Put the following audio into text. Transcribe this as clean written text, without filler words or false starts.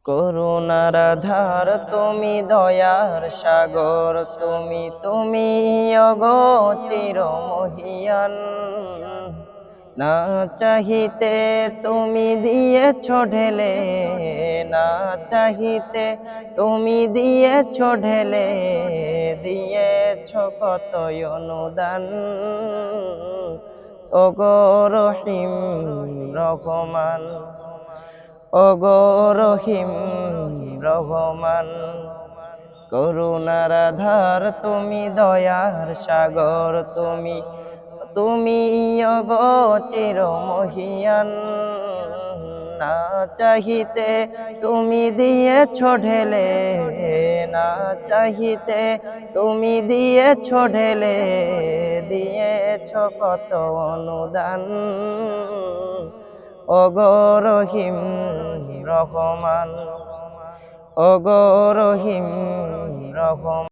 করুণার ধার তুমি, দয়ার সাগর তুমি, তুমি ওগো চির মহিয়ান। না চাহিতে তুমি দিয়েছ ঢেলে, না চাহিতে তুমি দিয়েছ ঢেলে, দিয়েছ কত অনুদান। ওগো রহিম রহমান, ওগো রহিম রহমান। করুণার ধার তুমি, দয়ার সাগর তুমি, তুমি ওগো চির মহিয়ান। না চাহিতে তুমি দিয়েছ ঢেলে, না চাহিতে তুমি দিয়েছ ঢেলে, দিয়েছ কত অনুদান। ওগো রহিম রহমান, ওগো রহিম রহমান।